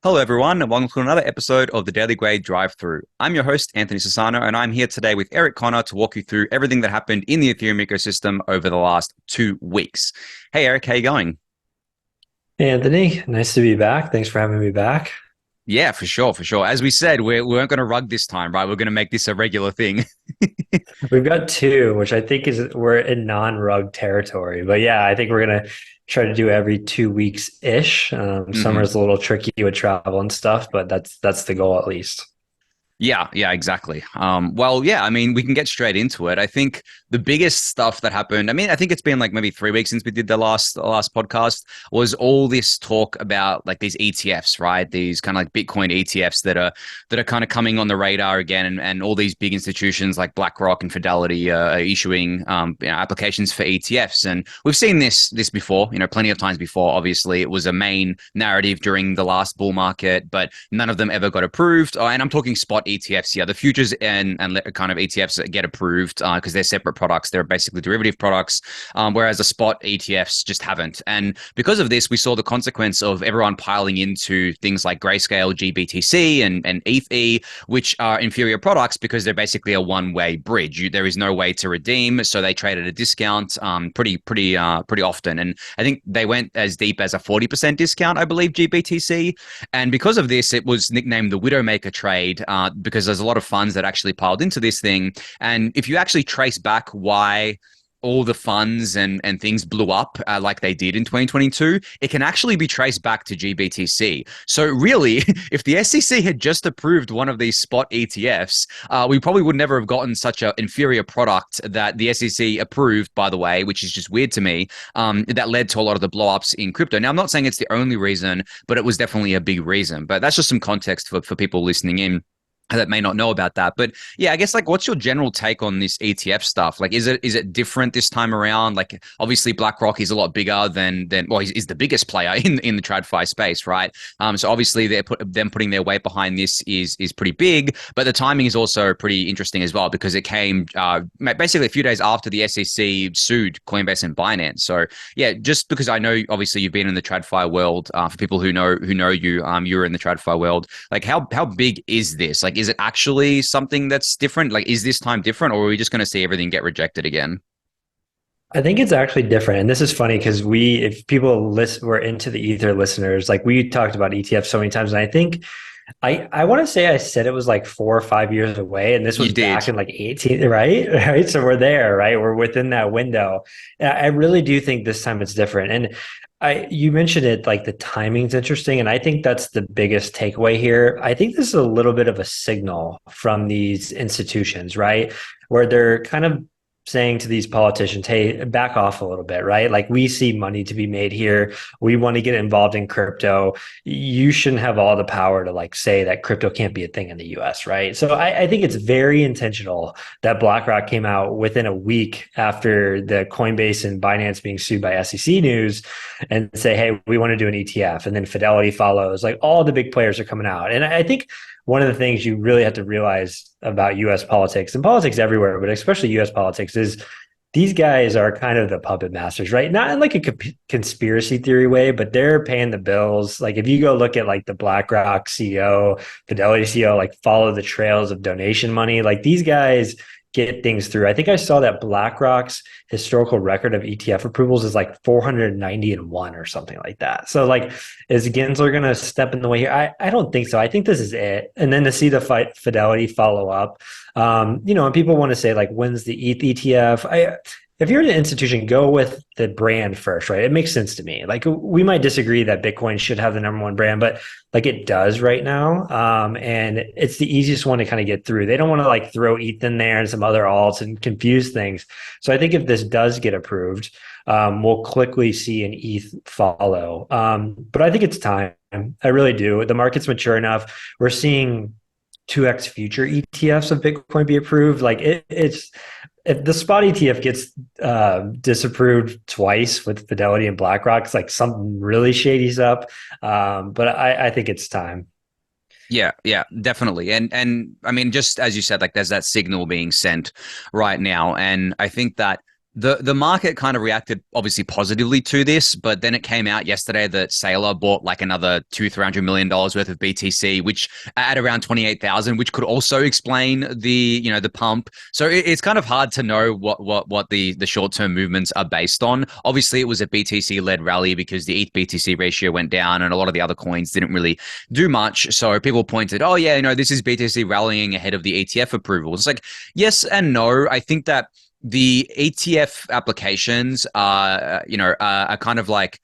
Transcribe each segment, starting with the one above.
Hello, everyone, and welcome to another episode of the Daily Gwei Drive Thru. I'm your host, Anthony Sassano, and I'm here today with Eric Conner to walk you through everything that happened in the Ethereum ecosystem over the last 2 weeks. Hey, Eric, how you going? Hey Anthony, nice to be back. Thanks for having me back. Yeah, for sure, for sure. As we said, we weren't going to rug this time, right? We're going to make this a regular thing. We've got two, which I think is we're in non-rug territory. But yeah, I think we're gonna try to do every 2 weeks ish. Mhm. Summer's a little tricky with travel and stuff, but that's the goal at least. Yeah, exactly. Well, yeah, I mean, we can get straight into it. I think the biggest stuff that happened, I mean, I think it's been like maybe 3 weeks since we did the last podcast, was all this talk about like these ETFs, right? These kind of like Bitcoin ETFs that are kind of coming on the radar again, and all these big institutions like BlackRock and Fidelity are issuing applications for ETFs. And we've seen this before, plenty of times before. Obviously, it was a main narrative during the last bull market, but none of them ever got approved. Oh, and I'm talking spot ETFs here. The futures and kind of ETFs that get approved because they're separate products. They're basically derivative products, whereas the spot ETFs just haven't. And because of this, we saw the consequence of everyone piling into things like Grayscale, GBTC, and ETH, which are inferior products because they're basically a one-way bridge. There is no way to redeem, so they trade at a discount pretty often. And I think they went as deep as a 40% discount, I believe, GBTC. And because of this, it was nicknamed the Widowmaker trade because there's a lot of funds that actually piled into this thing. And if you actually trace back why all the funds and things blew up like they did in 2022, it can actually be traced back to GBTC. So really, if the SEC had just approved one of these spot ETFs, we probably would never have gotten such an inferior product that the SEC approved, by the way, which is just weird to me, that led to a lot of the blowups in crypto. Now, I'm not saying it's the only reason, but it was definitely a big reason. But that's just some context for people listening in that may not know about that. But yeah, I guess like what's your general take on this ETF stuff? Like is it different this time around? Like obviously BlackRock is a lot bigger than well, he's the biggest player in the TradFi space, right? So obviously them putting their weight behind this is pretty big, but the timing is also pretty interesting as well because it came basically a few days after the SEC sued Coinbase and Binance. So yeah, just because I know obviously you've been in the TradFi world, for people who know you, you're in the TradFi world. Like how big is this? Like, is it actually something that's different? Like, is this time different, or are we just going to see everything get rejected again? I think it's actually different. And this is funny because if people were into the Ether listeners, like we talked about ETF so many times, and I think I want to say I said it was like 4 or 5 years away, and this You was did. back in like 18, right? Right. So we're there, right? We're within that window. And I really do think this time it's different. And you mentioned it, like the timing's interesting, and I think that's the biggest takeaway here. I think this is a little bit of a signal from these institutions, right? Where they're kind of saying to these politicians, hey, back off a little bit, right? Like we see money to be made here. We want to get involved in crypto. You shouldn't have all the power to like say that crypto can't be a thing in the US, right? So I think it's very intentional that BlackRock came out within a week after the Coinbase and Binance being sued by SEC news and say, hey, we want to do an ETF. And then Fidelity follows. Like all the big players are coming out. And I think one of the things you really have to realize about US politics and politics everywhere, but especially US politics, is these guys are kind of the puppet masters, right? Not in like a conspiracy theory way, but they're paying the bills. Like if you go look at like the BlackRock CEO, Fidelity CEO, like follow the trails of donation money, like these guys get things through. I think I saw that BlackRock's historical record of ETF approvals is like 491 or something like that. So like, is Gensler going to step in the way here? I don't think so. I think this is it. And then to see the Fidelity follow up, and people want to say like, when's the ETH ETF? If you're an institution, go with the brand first, right? It makes sense to me. Like we might disagree that Bitcoin should have the number one brand, but like it does right now. And it's the easiest one to kind of get through. They don't want to like throw ETH in there and some other alts and confuse things. So I think if this does get approved, we'll quickly see an ETH follow. But I think it's time. I really do. The market's mature enough. We're seeing 2x future ETFs of Bitcoin be approved. Like it's if the spot ETF gets disapproved twice with Fidelity and BlackRock, it's like something really shady's up. But I think it's time. Yeah, definitely. And I mean, just as you said, like there's that signal being sent right now. And I think that The market kind of reacted obviously positively to this, but then it came out yesterday that Saylor bought like another $200-300 million worth of BTC, which at around 28,000, which could also explain the pump. So it's kind of hard to know what the short term movements are based on. Obviously, it was a BTC led rally because the ETH BTC ratio went down, and a lot of the other coins didn't really do much. So people pointed, oh yeah, this is BTC rallying ahead of the ETF approval. It's like yes and no. I think that the ETF applications are kind of like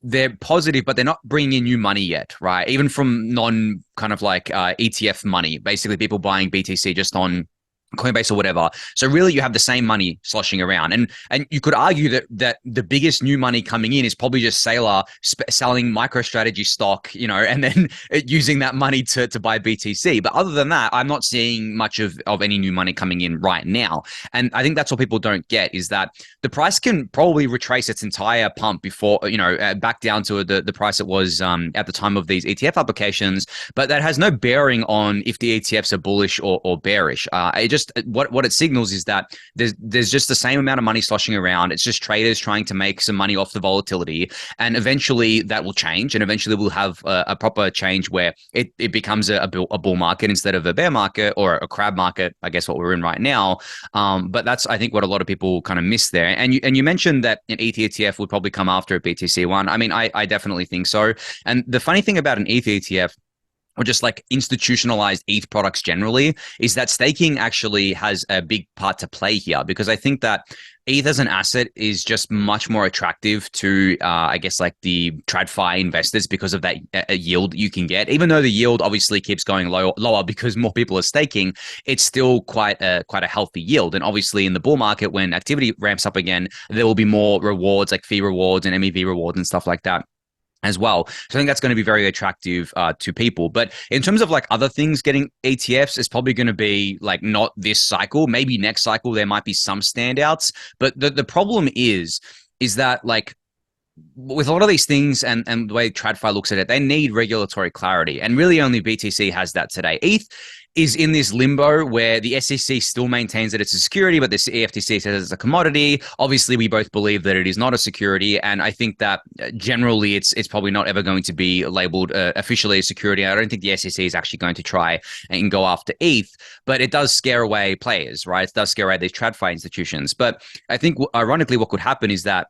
they're positive, but they're not bringing in new money yet, right? Even from non kind of like ETF money, basically people buying BTC just on Coinbase or whatever. So really you have the same money sloshing around. And you could argue that the biggest new money coming in is probably just Saylor selling MicroStrategy stock, and then using that money to buy BTC. But other than that, I'm not seeing much of any new money coming in right now. And I think that's what people don't get is that the price can probably retrace its entire pump before, back down to the price it was at the time of these ETF applications. But that has no bearing on if the ETFs are bullish or bearish. It just what it signals is that there's just the same amount of money sloshing around. It's just traders trying to make some money off the volatility, and eventually that will change, and eventually we'll have a proper change where it becomes a bull market instead of a bear market or a crab market, I guess what we're in right now. But that's I think what a lot of people kind of miss there. And you mentioned that an ETH ETF would probably come after a BTC one. I mean, I definitely think so. And the funny thing about an ETH ETF or just like institutionalized ETH products generally, is that staking actually has a big part to play here because I think that ETH as an asset is just much more attractive to, I guess, like the TradFi investors because of that yield you can get. Even though the yield obviously keeps going lower because more people are staking, it's still quite a healthy yield. And obviously in the bull market, when activity ramps up again, there will be more rewards like fee rewards and MEV rewards and stuff like that as well. So I think that's going to be very attractive to people. But in terms of like other things getting ETFs, it's probably going to be like not this cycle. Maybe next cycle there might be some standouts. But the problem is that like with a lot of these things and the way TradFi looks at it, they need regulatory clarity. And really only BTC has that today. ETH is in this limbo where the SEC still maintains that it's a security, but the EFTC says it's a commodity. Obviously, we both believe that it is not a security, and I think that generally it's probably not ever going to be labeled officially a security. I don't think the SEC is actually going to try and go after ETH, but it does scare away players, right? It does scare away these TradFi institutions. But I think ironically what could happen is that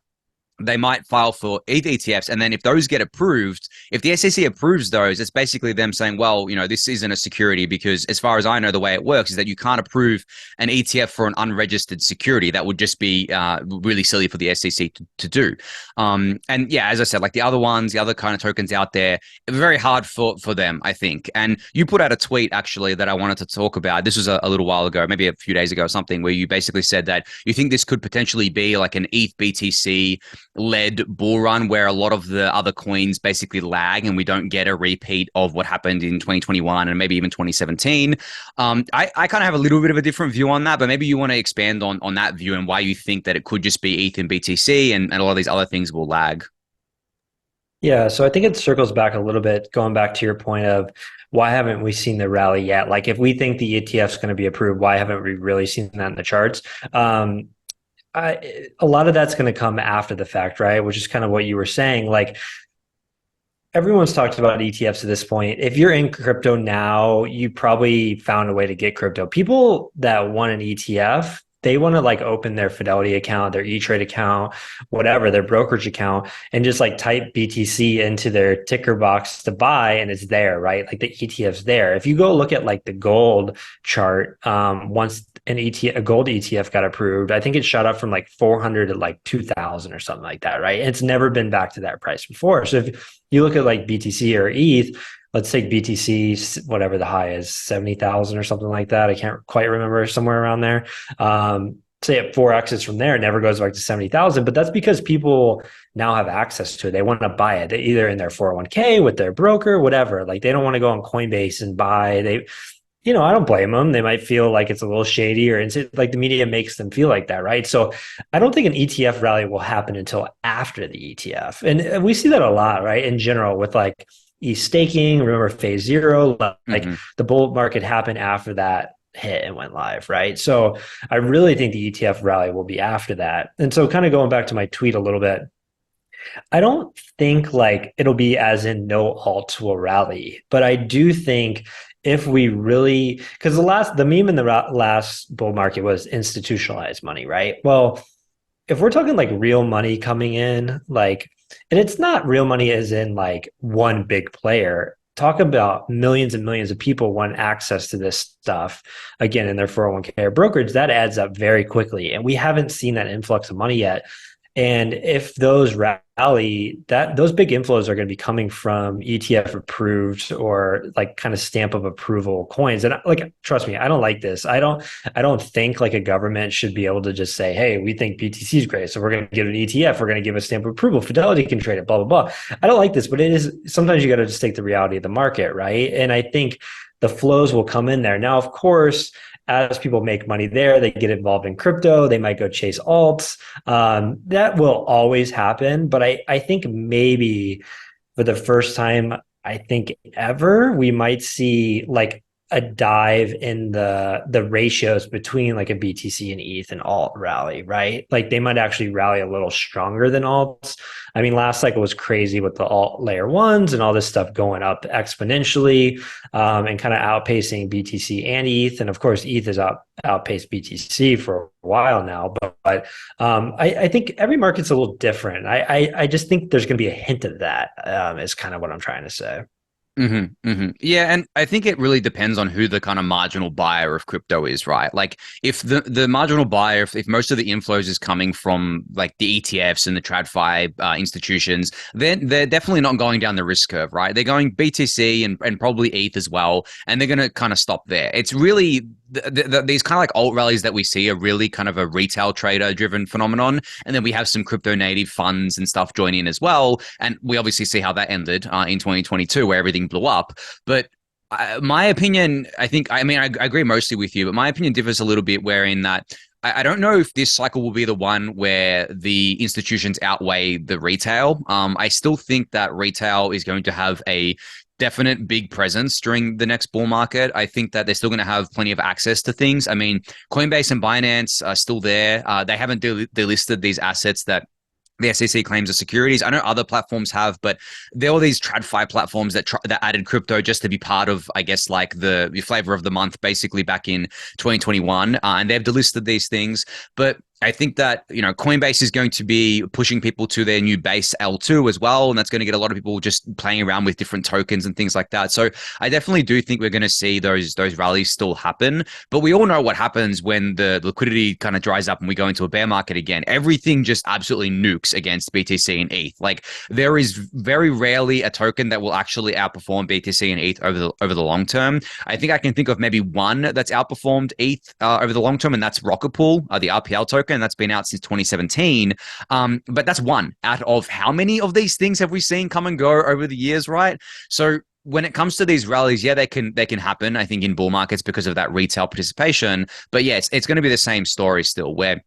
they might file for ETH ETFs. And then if those get approved, if the SEC approves those, it's basically them saying, well, this isn't a security because as far as I know, the way it works is that you can't approve an ETF for an unregistered security. That would just be really silly for the SEC to do. And yeah, as I said, like the other kind of tokens out there, very hard for them, I think. And you put out a tweet actually that I wanted to talk about. This was a little while ago, maybe a few days ago or something, where you basically said that you think this could potentially be like an ETH BTC led bull run where a lot of the other coins basically lag and we don't get a repeat of what happened in 2021 and maybe even 2017. I kind of have a little bit of a different view on that, but maybe you want to expand on that view and why you think that it could just be ETH and BTC and a lot of these other things will lag. Yeah, so I think it circles back a little bit, going back to your point of why haven't we seen the rally yet? Like if we think the ETF is going to be approved, why haven't we really seen that in the charts? A lot of that's going to come after the fact, right? Which is kind of what you were saying. Like everyone's talked about ETFs at this point. If you're in crypto now, you probably found a way to get crypto. People that want an ETF, they want to like open their Fidelity account, their E-Trade account, whatever, their brokerage account, and just like type BTC into their ticker box to buy, and it's there, right? Like the ETF's there. If you go look at like the gold chart, once a gold ETF got approved, I think it shot up from like 400 to like 2,000 or something like that, right? It's never been back to that price before. So if you look at like BTC or ETH, let's take BTC, whatever the high is, 70,000 or something like that. I can't quite remember, somewhere around there. Say it 4X's from there, it never goes back to 70,000, but that's because people now have access to it. They want to buy it. They either in their 401k with their broker, whatever. Like they don't want to go on Coinbase and buy. I don't blame them. They might feel like it's a little shady or like the media makes them feel like that, right? So I don't think an ETF rally will happen until after the ETF. And we see that a lot, right? In general with like staking, remember phase zero, like the bull market happened after that hit and went live, right? So I really think the ETF rally will be after that. And so kind of going back to my tweet a little bit, I don't think like it'll be as in no alts will rally, but I do think if we really, because the meme in the last bull market was institutionalized money, right? Well, if we're talking like real money coming in, like, and it's not real money as in like one big player. Talk about millions and millions of people want access to this stuff again in their 401k or brokerage. That adds up very quickly. And we haven't seen that influx of money yet. And if those rally, that those big inflows are going to be coming from ETF approved or like kind of stamp of approval coins. And like, trust me, I don't like this. I don't think like a government should be able to just say, hey, we think BTC is great, so we're going to give an ETF, we're going to give a stamp of approval, Fidelity can trade it, blah, blah, blah. I don't like this, but it is sometimes you got to just take the reality of the market, right? And I think the flows will come in there. Now, of course, as people make money there, they get involved in crypto, they might go chase alts. That will always happen. But I think maybe for the first time, I think ever, we might see like a dive in the ratios between like a BTC and ETH and alt rally, right? Like they might actually rally a little stronger than alts. I mean, last cycle was crazy with the alt layer ones and all this stuff going up exponentially, and kind of outpacing BTC and ETH. And of course, ETH has outpaced BTC for a while now. But I think every market's a little different. I just think there's going to be a hint of that, is kind of what I'm trying to say. Yeah, and I think it really depends on who the kind of marginal buyer of crypto is, right? Like if the marginal buyer, if most of the inflows is coming from like the ETFs and the TradFi institutions, then they're definitely not going down the risk curve, right? They're going BTC and probably ETH as well, and they're going to kind of stop there. It's really these kind of like alt rallies that we see are really kind of a retail trader driven phenomenon, and then we have some crypto native funds and stuff join in as well, and we obviously see how that ended in 2022 where everything blew up. But my opinion, I agree mostly with you, but my opinion differs a little bit, wherein that I don't know if this cycle will be the one where the institutions outweigh the retail. I still think that retail is going to have a definite big presence during the next bull market. I think that they're still going to have plenty of access to things. I mean, Coinbase and Binance are still there. They haven't delisted these assets that the SEC claims are securities. I know other platforms have, but there were these TradFi platforms that added crypto just to be part of, I guess, like the flavor of the month, basically back in 2021, and they've delisted these things. But I think that, Coinbase is going to be pushing people to their new base L2 as well. And that's going to get a lot of people just playing around with different tokens and things like that. So I definitely do think we're going to see those rallies still happen. But we all know what happens when the liquidity kind of dries up and we go into a bear market again. Everything just absolutely nukes against BTC and ETH. Like there is very rarely a token that will actually outperform BTC and ETH over the long term. I think I can think of maybe one that's outperformed ETH over the long term, and that's Rocket Pool, the RPL token. That's been out since 2017. But that's one out of how many of these things have we seen come and go over the years, right? So when it comes to these rallies, yeah, they can happen, I think, in bull markets because of that retail participation. But yeah, it's going to be the same story still, where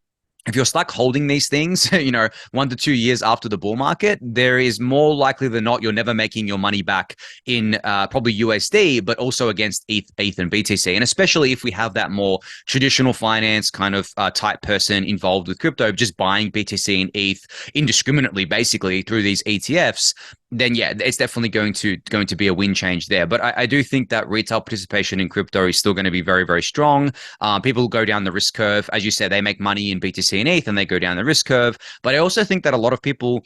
if you're stuck holding these things, 1 to 2 years after the bull market, there is more likely than not you're never making your money back in probably USD, but also against ETH and BTC. And especially if we have that more traditional finance kind of type person involved with crypto, just buying BTC and ETH indiscriminately, basically through these ETFs, then yeah, it's definitely going to be a win change there. But I do think that retail participation in crypto is still going to be very, very strong. People go down the risk curve. As you said, they make money in BTC and ETH and they go down the risk curve. But I also think that a lot of people,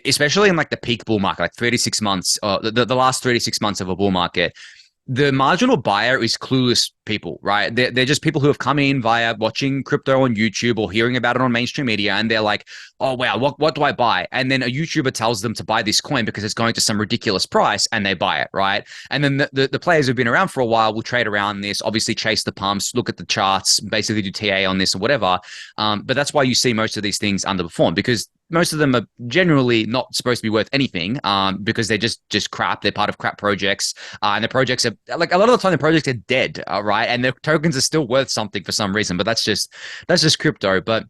especially in like the peak bull market, like 36 months, the last 36 months of a bull market, the marginal buyer is clueless people, right? They're just people who have come in via watching crypto on YouTube or hearing about it on mainstream media, and they're like, oh, wow, what do I buy? And then a YouTuber tells them to buy this coin because it's going to some ridiculous price, and they buy it, right? And then the players who've been around for a while will trade around this, obviously chase the pumps, look at the charts, basically do TA on this or whatever. But that's why you see most of these things underperform, because most of them are generally not supposed to be worth anything, because they're just crap. They're part of crap projects, and the projects are like, a lot of the time the projects are dead, right? And the tokens are still worth something for some reason, but that's just crypto. But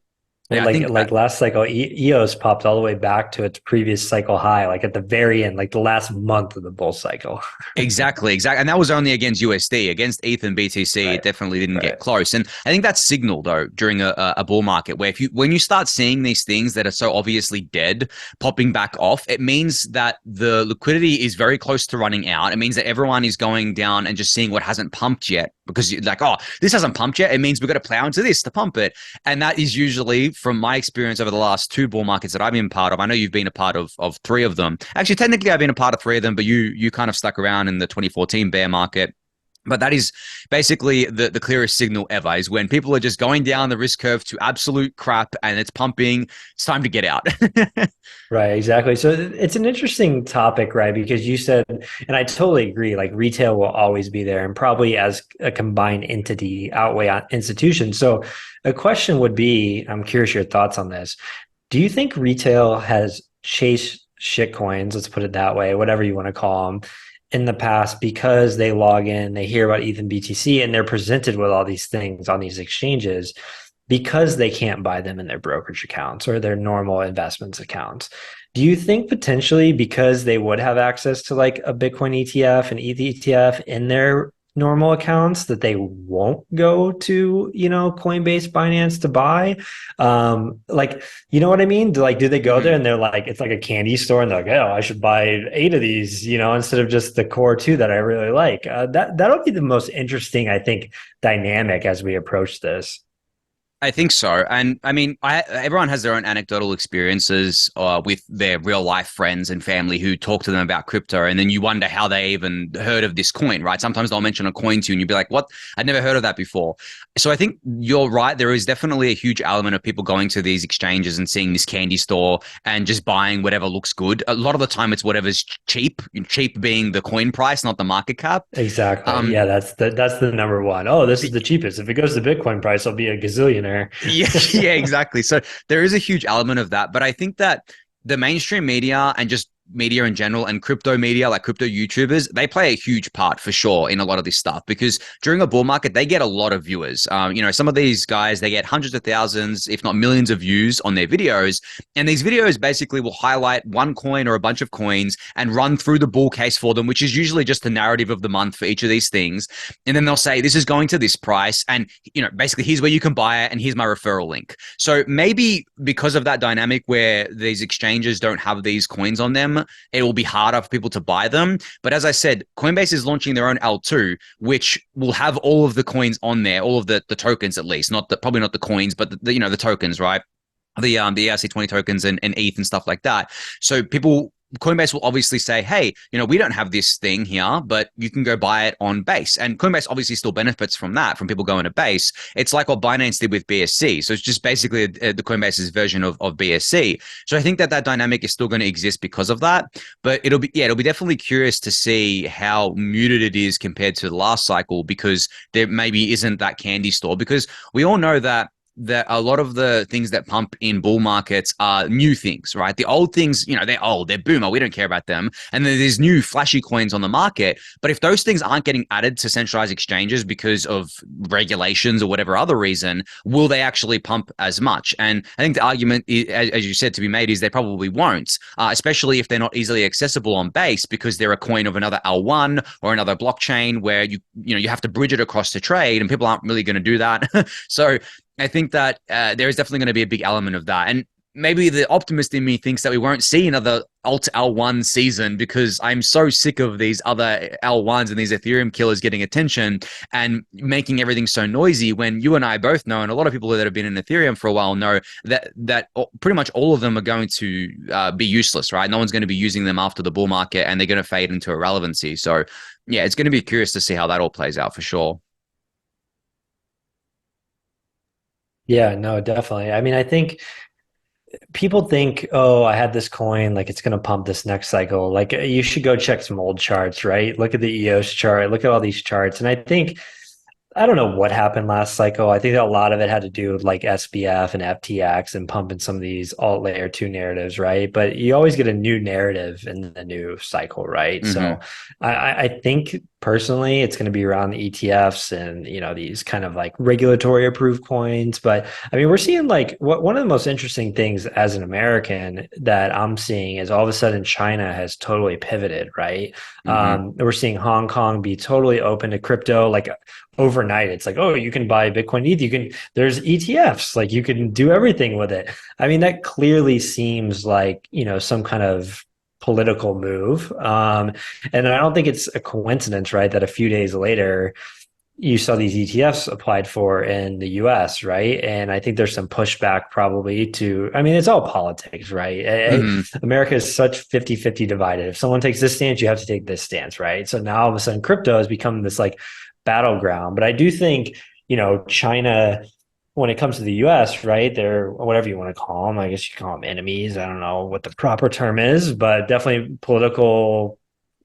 Yeah, I think Like last cycle, EOS popped all the way back to its previous cycle high, like at the very end, like the last month of the bull cycle. exactly. And that was only against USD. Against ETH and BTC, it Right. definitely didn't get Right. close. And I think that's signal though during a bull market where if you when you start seeing these things that are so obviously dead popping back off, it means that the liquidity is very close to running out. It means that everyone is going down and just seeing what hasn't pumped yet because you're like, oh, this hasn't pumped yet. It means we've got to plow into this to pump it. And that is usually, from my experience over the last two bull markets that I've been part of, I know you've been a part of three of them. Actually, technically, I've been a part of three of them, but you kind of stuck around in the 2014 bear market. But that is basically the clearest signal ever is when people are just going down the risk curve to absolute crap and it's pumping. It's time to get out. Right, exactly. So it's an interesting topic, right? Because you said, and I totally agree, like retail will always be there and probably as a combined entity outweigh institutions. So a question would be, I'm curious your thoughts on this. Do you think retail has chased shitcoins, let's put it that way, whatever you want to call them, in the past because they log in, they hear about ETH and BTC, and they're presented with all these things on these exchanges because they can't buy them in their brokerage accounts or their normal investments accounts? Do you think potentially because they would have access to like a Bitcoin ETF and ETH ETF in their normal accounts that they won't go to, Coinbase, Binance to buy? Like, you know what I mean? Do they go there Mhm. and they're like, it's like a candy store and they're like, oh, I should buy 8 of these, instead of just the core two that I really like. That'll be the most interesting, I think, dynamic as we approach this. I think so. And I mean, everyone has their own anecdotal experiences with their real life friends and family who talk to them about crypto. And then you wonder how they even heard of this coin, right? Sometimes they'll mention a coin to you and you'll be like, what? I'd never heard of that before. So I think you're right. There is definitely a huge element of people going to these exchanges and seeing this candy store and just buying whatever looks good. A lot of the time, it's whatever's cheap being the coin price, not the market cap. Exactly. Um, Yeah, that's the number one. Oh, this is the cheapest. If it goes to Bitcoin price, I'll be a gazillionaire. Yeah, yeah, exactly. So there is a huge element of that, but I think that the mainstream media and just media in general and crypto media, like crypto YouTubers, they play a huge part for sure in a lot of this stuff because during a bull market, they get a lot of viewers. Some of these guys, they get hundreds of thousands, if not millions of views on their videos. And these videos basically will highlight one coin or a bunch of coins and run through the bull case for them, which is usually just the narrative of the month for each of these things. And then they'll say, this is going to this price. And, basically here's where you can buy it. And here's my referral link. So maybe because of that dynamic where these exchanges don't have these coins on them, it will be harder for people to buy them. But as I said, Coinbase is launching their own L2, which will have all of the coins on there, all of the tokens at least, probably not the coins, but the tokens, right? The ERC20 tokens and ETH and stuff like that. So Coinbase will obviously say, hey, we don't have this thing here, but you can go buy it on Base. And Coinbase obviously still benefits from that, from people going to Base. It's like what Binance did with BSC. So it's just basically the Coinbase's version of BSC. So I think that dynamic is still going to exist because of that. But it'll be definitely curious to see how muted it is compared to the last cycle because there maybe isn't that candy store because we all know that a lot of the things that pump in bull markets are new things, right? The old things, they're old, they're boomer, we don't care about them. And then there's new flashy coins on the market. But if those things aren't getting added to centralized exchanges because of regulations or whatever other reason, will they actually pump as much? And I think the argument, as you said, to be made is they probably won't, especially if they're not easily accessible on Base because they're a coin of another L1 or another blockchain where you have to bridge it across the trade and people aren't really going to do that. So I think that there is definitely going to be a big element of that. And maybe the optimist in me thinks that we won't see another alt L1 season because I'm so sick of these other L1s and these Ethereum killers getting attention and making everything so noisy when you and I both know, and a lot of people that have been in Ethereum for a while know that pretty much all of them are going to be useless, right? No one's going to be using them after the bull market and they're going to fade into irrelevancy. So yeah, it's going to be curious to see how that all plays out for sure. Yeah, no, definitely. I mean, I think people think, oh, I had this coin, like it's going to pump this next cycle. Like you should go check some old charts, right? Look at the EOS chart, look at all these charts. And I think, I don't know what happened last cycle. I think a lot of it had to do with like SBF and FTX and pumping some of these alt layer two narratives, right? But you always get a new narrative in the new cycle, right? So Mm-hmm. I think personally, it's going to be around the ETFs and, these kind of like regulatory approved coins. But I mean, we're seeing like one of the most interesting things as an American that I'm seeing is all of a sudden China has totally pivoted, right? Hmm. We're seeing Hong Kong be totally open to crypto. Like overnight, it's like, oh, you can buy Bitcoin ETH. There's ETFs, like you can do everything with it. I mean, that clearly seems like, some kind of political move. And I don't think it's a coincidence, right, that a few days later you saw these ETFs applied for in the US, right? And I think there's some pushback probably to, I mean, it's all politics, right? Hmm. America is such 50-50 divided. If someone takes this stance, you have to take this stance, right? So now all of a sudden crypto has become this like battleground. But I do think, China, when it comes to the US, right, they're whatever you want to call them. I guess you call them enemies. I don't know what the proper term is, but definitely political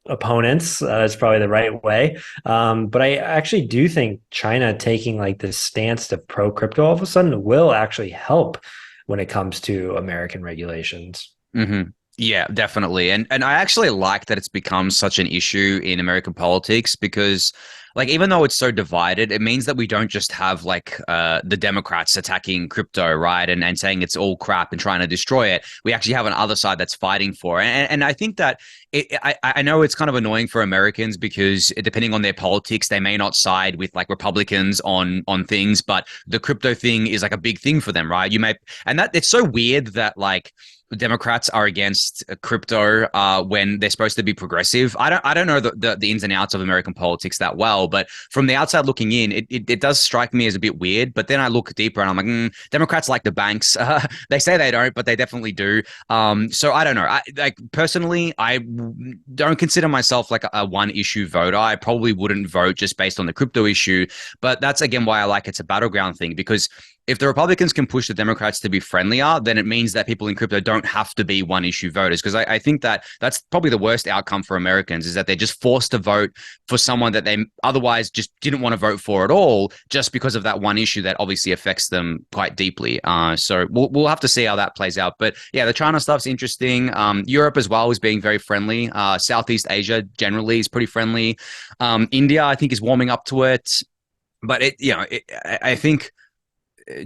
opponents is probably the right way. But I actually do think China taking like this stance to pro crypto all of a sudden will actually help when it comes to American regulations. Hmm. Yeah, definitely. And I actually like that it's become such an issue in American politics because like even though it's so divided, it means that we don't just have like the Democrats attacking crypto, right? And saying it's all crap and trying to destroy it. We actually have an other side that's fighting for it. And I think that I know it's kind of annoying for Americans because depending on their politics, they may not side with like Republicans on things, but the crypto thing is like a big thing for them, right? You may, and that it's so weird that like Democrats are against crypto when they're supposed to be progressive. I don't know the ins and outs of American politics that well, but from the outside looking in, it does strike me as a bit weird. But then I look deeper and I'm like, Democrats like the banks. They say they don't, but they definitely do. So I don't know. Like personally, I don't consider myself like a one issue voter. I probably wouldn't vote just based on the crypto issue, but that's again why I like it's a battleground thing because if the Republicans can push the Democrats to be friendlier, then it means that people in crypto don't have to be one issue voters. Because I think that that's probably the worst outcome for Americans is that they're just forced to vote for someone that they otherwise just didn't want to vote for at all, just because of that one issue that obviously affects them quite deeply. So we'll have to see how that plays out. But yeah, the China stuff's interesting. Europe as well is being very friendly. Southeast Asia generally is pretty friendly. India, I think, is warming up to it. But I think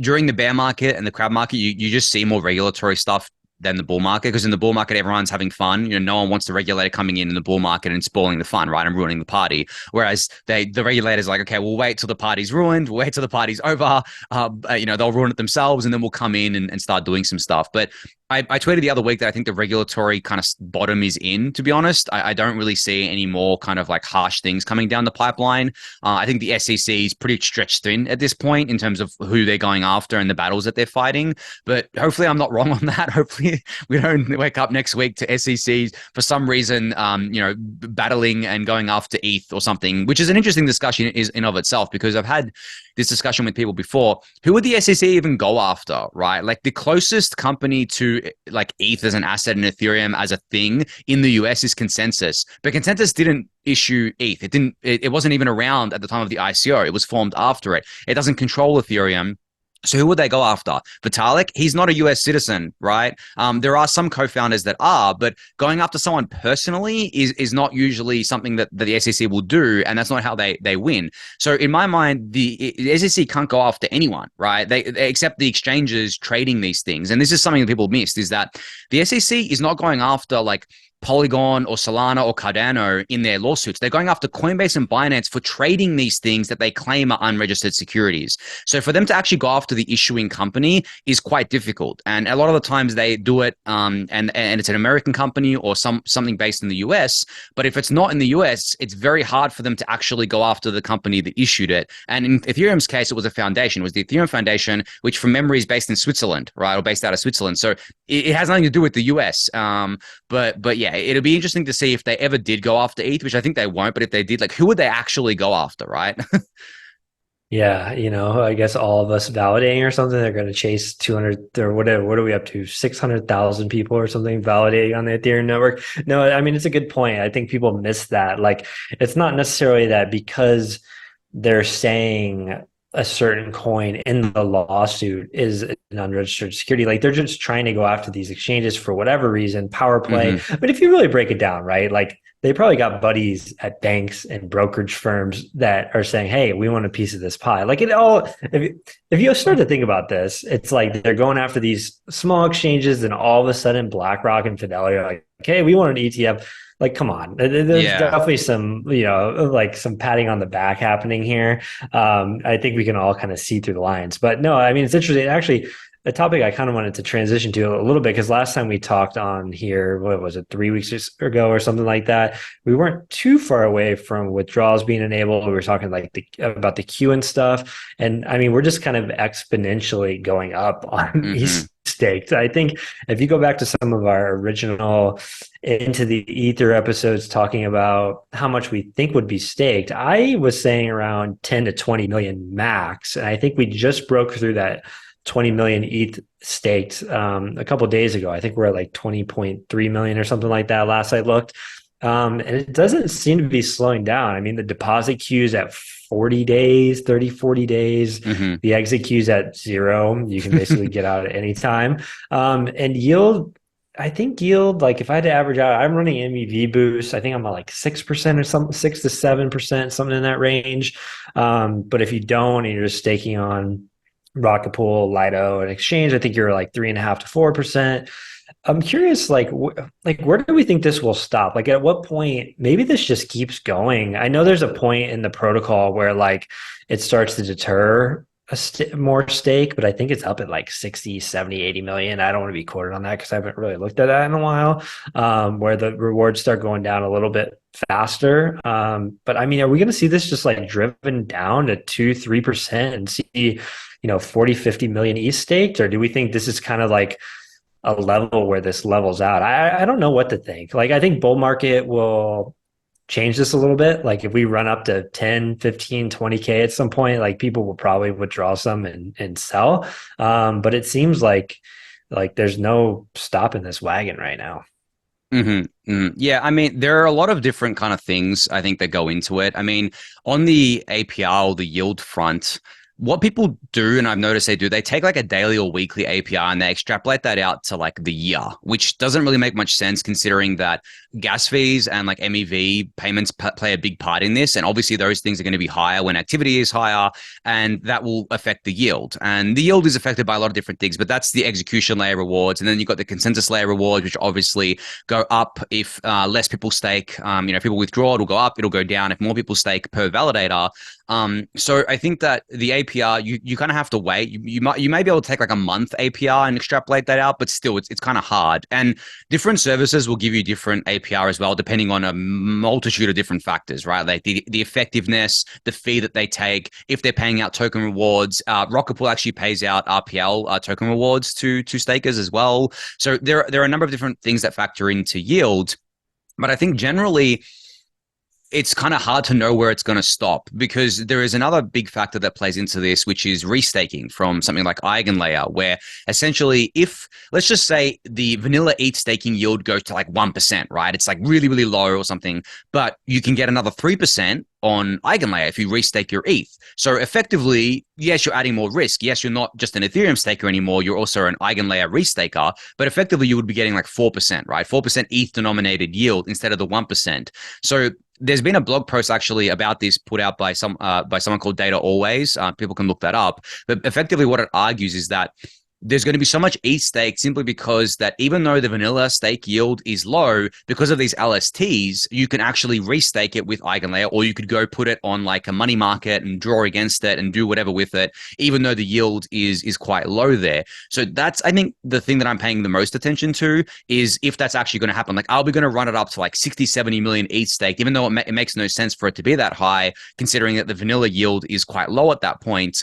during the bear market and the crab market, you just see more regulatory stuff than the bull market because in the bull market everyone's having fun. No one wants the regulator coming in the bull market and spoiling the fun, right, and ruining the party. Whereas the regulator's like, okay, we'll wait till the party's ruined, we'll wait till the party's over. They'll ruin it themselves, and then we'll come in and start doing some stuff. But I tweeted the other week that I think the regulatory kind of bottom is in, to be honest. I don't really see any more kind of like harsh things coming down the pipeline. I think the SEC is pretty stretched thin at this point in terms of who they're going after and the battles that they're fighting. But hopefully I'm not wrong on that. Hopefully we don't wake up next week to SEC for some reason, battling and going after ETH or something, which is an interesting discussion in of itself because I've had this discussion with people before. Who would the SEC even go after, right? Like the closest company to like ETH as an asset and Ethereum as a thing in the US is Consensus. But Consensus didn't issue ETH. It wasn't even around at the time of the ICO. It was formed after it. It doesn't control Ethereum. So who would they go after? Vitalik, he's not a US citizen, right? There are some co-founders that are, but going after someone personally is not usually something that the SEC will do, and that's not how they win. So in my mind, the SEC can't go after anyone, right? They except the exchanges trading these things, and this is something that people missed is that the SEC is not going after like Polygon or Solana or Cardano in their lawsuits. They're going after Coinbase and Binance for trading these things that they claim are unregistered securities. So for them to actually go after the issuing company is quite difficult. And a lot of the times they do it and it's an American company or something based in the US. But if it's not in the US, it's very hard for them to actually go after the company that issued it. And in Ethereum's case, it was a foundation. It was the Ethereum Foundation, which from memory is based in Switzerland, right? Or based out of Switzerland. So it has nothing to do with the US. But yeah, it'll be interesting to see if they ever did go after ETH, which I think they won't. But if they did, like, who would they actually go after, right? Yeah, I guess all of us validating or something, they're going to chase 200 or whatever. What are we up to? 600,000 people or something validating on the Ethereum network. No, I mean, it's a good point. I think people miss that. Like, it's not necessarily that because they're saying a certain coin in the lawsuit is an unregistered security. Like they're just trying to go after these exchanges for whatever reason, power play. Mm-hmm. But if you really break it down, right? Like they probably got buddies at banks and brokerage firms that are saying, "Hey, we want a piece of this pie." Like it all, if you start to think about this, it's like they're going after these small exchanges, and all of a sudden, BlackRock and Fidelity are like, "Hey, we want an ETF." Like, come on, there's Yeah. definitely some, like some patting on the back happening here. I think we can all kind of see through the lines, but no, I mean, it's interesting. Actually, a topic I kind of wanted to transition to a little bit, because last time we talked on here, what was it, 3 weeks ago or something like that? We weren't too far away from withdrawals being enabled. We were talking like about the queue and stuff. And I mean, we're just kind of exponentially going up on Hmm. these stakes. I think if you go back to some of our original Into the Ether episodes talking about how much we think would be staked, I was saying around 10 to 20 million max. And I think we just broke through that 20 million ETH staked a couple of days ago. I think we're at like 20.3 million or something like that last I looked. And it doesn't seem to be slowing down. I mean, the deposit queue is at 40 days, 30, 40 days. Hmm. The exit queue is at 0. You can basically get out at any time. And yield, I think yield, like if I had to average out, I'm running MEV boost. I think I'm at like 6% or something, 6 to 7%, something in that range. But if you don't, and you're just staking on Rocket Pool, Lido, and Exchange, I think you're like 3.5 to 4%. I'm curious, like where do we think this will stop? Like, at what point? Maybe this just keeps going. I know there's a point in the protocol where like it starts to deter more stake, but I think it's up at like 60, 70, 80 million. I don't want to be quoted on that because I haven't really looked at that in a while, where the rewards start going down a little bit faster. But I mean, are we going to see this just like driven down to 2, 3% and see, 40, 50 million ETH staked? Or do we think this is kind of like a level where this levels out? I don't know what to think. Like, I think bull market will change this a little bit. Like if we run up to 10, 15, 20K at some point, like people will probably withdraw some and sell. But it seems like there's no stopping this wagon right now. Yeah, I mean, there are a lot of different kind of things I think that go into it. I mean, on the APR or the yield front, what people do, and I've noticed they do, they take like a daily or weekly APR and they extrapolate that out to like the year, which doesn't really make much sense considering that gas fees and like MEV payments play a big part in this. And obviously those things are going to be higher when activity is higher, and that will affect the yield. And the yield is affected by a lot of different things, but that's the execution layer rewards. And then you've got the consensus layer rewards, which obviously go up if less people stake. People withdraw, it'll go up, it'll go down if more people stake per validator. So I think that the APR, you kind of have to wait. You may be able to take like a month APR and extrapolate that out, but still it's kind of hard. And different services will give you different APR as well, depending on a multitude of different factors, right? Like the effectiveness, the fee that they take, if they're paying out token rewards. Rocket Pool actually pays out RPL token rewards to stakers as well. So there are a number of different things that factor into yield. But I think generally it's kind of hard to know where it's going to stop, because there is another big factor that plays into this, which is restaking from something like Eigenlayer, where essentially if, let's just say the vanilla ETH staking yield goes to like 1%, right? It's like really, really low or something, but you can get another 3% on Eigenlayer if you restake your ETH. So effectively, yes, you're adding more risk. Yes, you're not just an Ethereum staker anymore. You're also an Eigenlayer restaker, but effectively you would be getting like 4%, right? 4% ETH denominated yield instead of the 1%. So there's been a blog post actually about this put out by someone called Data Always. People can look that up. But effectively what it argues is that there's going to be so much ETH stake simply because that even though the vanilla stake yield is low, because of these LSTs, you can actually restake it with Eigenlayer, or you could go put it on like a money market and draw against it and do whatever with it, even though the yield is quite low there. So that's, I think, the thing that I'm paying the most attention to is if that's actually going to happen. Like, are we going to run it up to like 60, 70 million ETH stake, even though it makes no sense for it to be that high, considering that the vanilla yield is quite low at that point?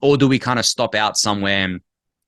Or do we kind of stop out somewhere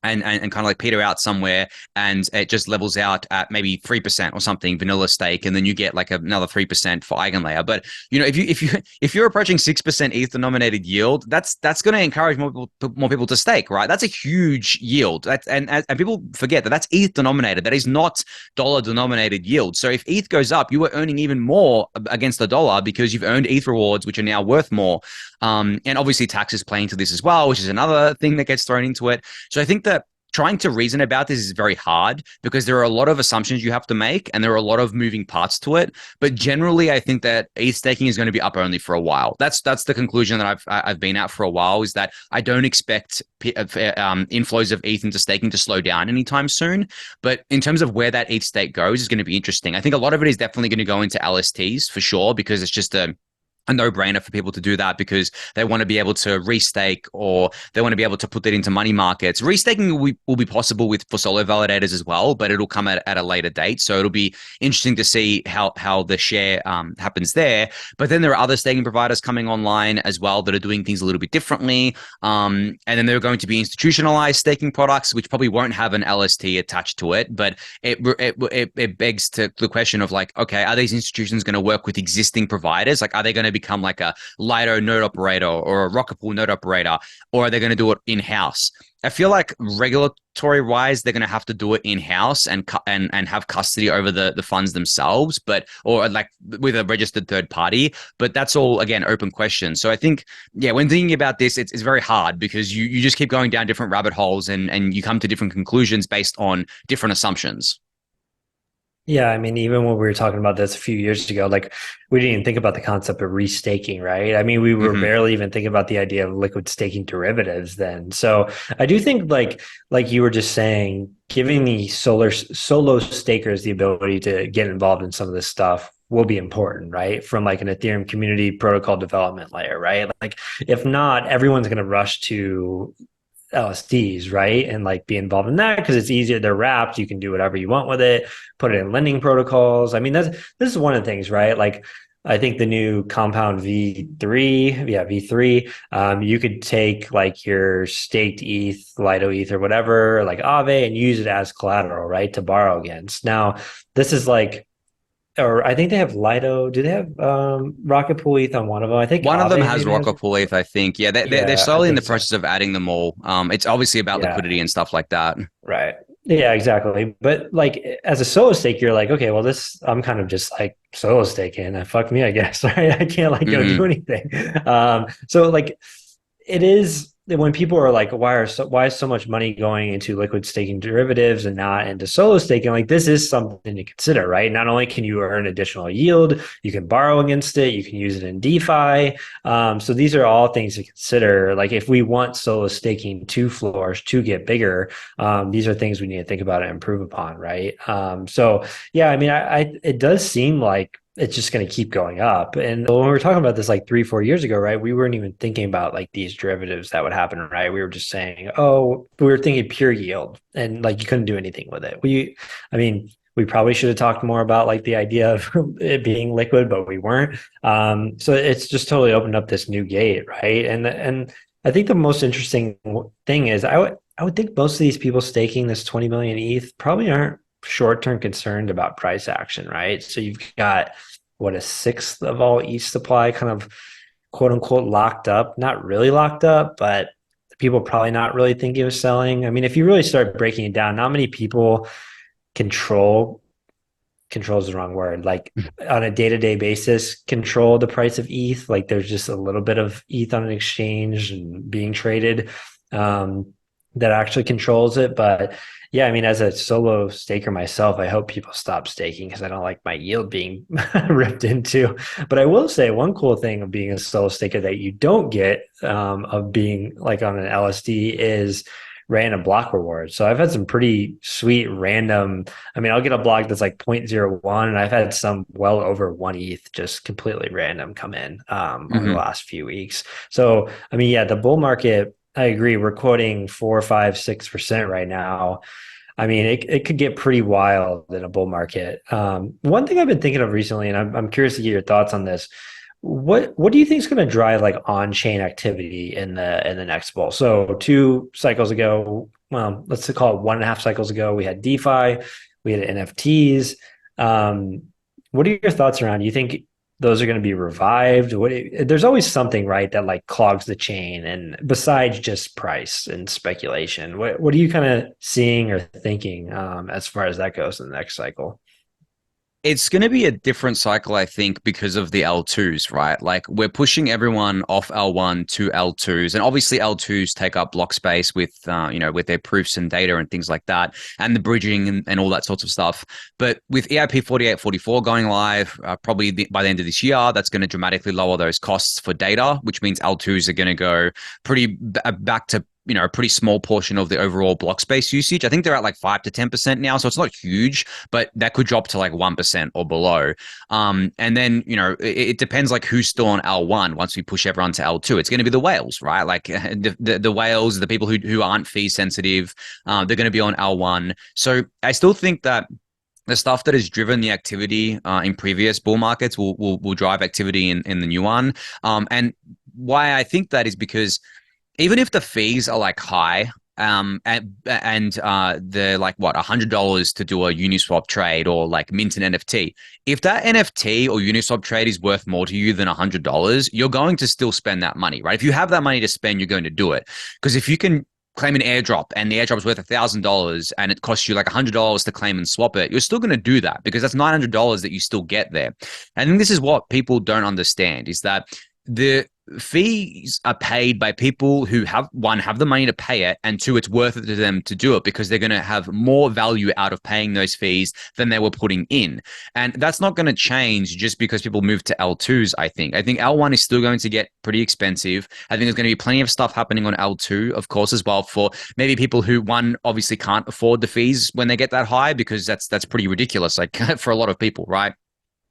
and kind of like peter out somewhere, and it just levels out at maybe 3% or something vanilla stake, and then you get like another 3% for Eigenlayer? But if you're approaching 6% ETH denominated yield, that's going to encourage more people to stake, right? That's a huge yield. And people forget that that's ETH denominated. That is not dollar denominated yield. So if ETH goes up, you are earning even more against the dollar because you've earned ETH rewards, which are now worth more. And obviously taxes play into this as well, which is another thing that gets thrown into it. So I think that trying to reason about this is very hard because there are a lot of assumptions you have to make and there are a lot of moving parts to it. But generally, I think that ETH staking is going to be up only for a while. That's the conclusion that I've been at for a while, is that I don't expect inflows of ETH into staking to slow down anytime soon. But in terms of where that ETH stake goes is going to be interesting. I think a lot of it is definitely going to go into LSTs for sure, because it's just a no-brainer for people to do that because they want to be able to restake, or they want to be able to put that into money markets. Restaking will be possible for solo validators as well, but it'll come at a later date. So it'll be interesting to see how the share happens there. But then there are other staking providers coming online as well that are doing things a little bit differently. And then there are going to be institutionalized staking products, which probably won't have an LST attached to it. But it begs to the question of like, okay, are these institutions going to work with existing providers? Like, are they going to become like a Lido node operator or a Rocket Pool node operator, or are they going to do it in-house? I feel like regulatory wise, they're going to have to do it in-house and have custody over the funds themselves, or like with a registered third party. But that's all, again, open questions. So I think, yeah, when thinking about this, it's very hard because you just keep going down different rabbit holes and you come to different conclusions based on different assumptions. Yeah, I mean, even when we were talking about this a few years ago, like we didn't even think about the concept of restaking, right? I mean, we were barely even thinking about the idea of liquid staking derivatives then. So I do think like you were just saying, giving the solo stakers the ability to get involved in some of this stuff will be important, right? From like an Ethereum community protocol development layer, right? Like if not, everyone's going to rush to LSDs, right? And like be involved in that because it's easier. They're wrapped. You can do whatever you want with it, put it in lending protocols. I mean, this is one of the things, right? Like I think the new compound V3, you could take like your staked ETH, Lido ETH or whatever, like Aave, and use it as collateral, right? To borrow against. Now, this is like, or I think they have Lido. Do they have Rocket Pool ETH on one of them? I think One of them Aave has maybe has. Rocket Pool ETH, I think. Yeah, they're Yeah, I slowly in the think so. process of adding them all. It's obviously about Yeah. liquidity and stuff like that. Right. Yeah, exactly. But like as a solo stake, you're like, okay, well, I'm kind of just like solo staking. Fuck me, I guess. Right. I can't like go do Hmm. anything. So like it is when people are like, why is so much money going into liquid staking derivatives and not into solo staking? Like this is something to consider, right? Not only can you earn additional yield, you can borrow against it, you can use it in DeFi. So these are all things to consider. Like if we want solo staking to flourish, to get bigger, these are things we need to think about and improve upon, right? So yeah, I mean, it does seem like it's just going to keep going up. And when we were talking about this like 3, 4 years ago, right, we weren't even thinking about like these derivatives that would happen, right? We were just saying, oh, we were thinking pure yield and like you couldn't do anything with it. I mean, we probably should have talked more about like the idea of it being liquid, but we weren't. So it's just totally opened up this new gate, right? And I think the most interesting thing is I would think most of these people staking this 20 million ETH probably aren't short-term concerned about price action, right? So you've got what, a sixth of all ETH supply kind of quote unquote locked up, not really locked up, but people probably not really thinking of selling. I mean, if you really start breaking it down, not many people control control is the wrong word, like on a day-to-day basis control the price of ETH. Like there's just a little bit of ETH on an exchange and being traded that actually controls it. But yeah, I mean, as a solo staker myself, I hope people stop staking because I don't like my yield being ripped into. But I will say one cool thing of being a solo staker that you don't get of being like on an LSD is random block rewards. So I've had some pretty sweet random. I mean, I'll get a block that's like 0.01, and I've had some well over 1 ETH just completely random come in over the Hmm. last few weeks. So I mean, yeah, the bull market, I agree. We're quoting 4, 5, 6% right now. I mean, it could get pretty wild in a bull market. One thing I've been thinking of recently, and I'm curious to get your thoughts on this. What do you think is going to drive like on-chain activity in the next bull? So 2 cycles ago, well, let's call it 1.5 cycles ago, we had DeFi, we had NFTs. What are your thoughts around? You think those are going to be revived? There's always something, right, that like clogs the chain, and besides just price and speculation, what are you kind of seeing or thinking as far as that goes in the next cycle? It's going to be a different cycle, I think, because of the L2s, right? Like we're pushing everyone off L1 to L2s, and obviously L2s take up block space with, with their proofs and data and things like that, and the bridging and all that sorts of stuff. But with EIP 4844 going live, probably by the end of this year, that's going to dramatically lower those costs for data, which means L2s are going to go back to a pretty small portion of the overall block space usage. I think they're at like 5 to 10% now, so it's not huge, but that could drop to like 1% or below. And then it depends like who's still on L1 once we push everyone to L2. It's going to be the whales, right? Like the whales, the people who aren't fee sensitive, they're going to be on L1. So I still think that the stuff that has driven the activity in previous bull markets will drive activity in the new one. And why I think that is because even if the fees are like high, and they're like what $100 to do a Uniswap trade or like mint an NFT. If that NFT or Uniswap trade is worth more to you than $100, you're going to still spend that money, right? If you have that money to spend, you're going to do it because if you can claim an airdrop and the airdrop is worth $1,000 and it costs you like $100 to claim and swap it, you're still going to do that because that's $900 that you still get there. And this is what people don't understand is that the fees are paid by people who have the money to pay it, and two, it's worth it to them to do it because they're going to have more value out of paying those fees than they were putting in. And that's not going to change just because people move to L2s. I think L1 is still going to get pretty expensive. I think there's going to be plenty of stuff happening on L2, of course, as well, for maybe people who one obviously can't afford the fees when they get that high, because that's pretty ridiculous, like for a lot of people, right?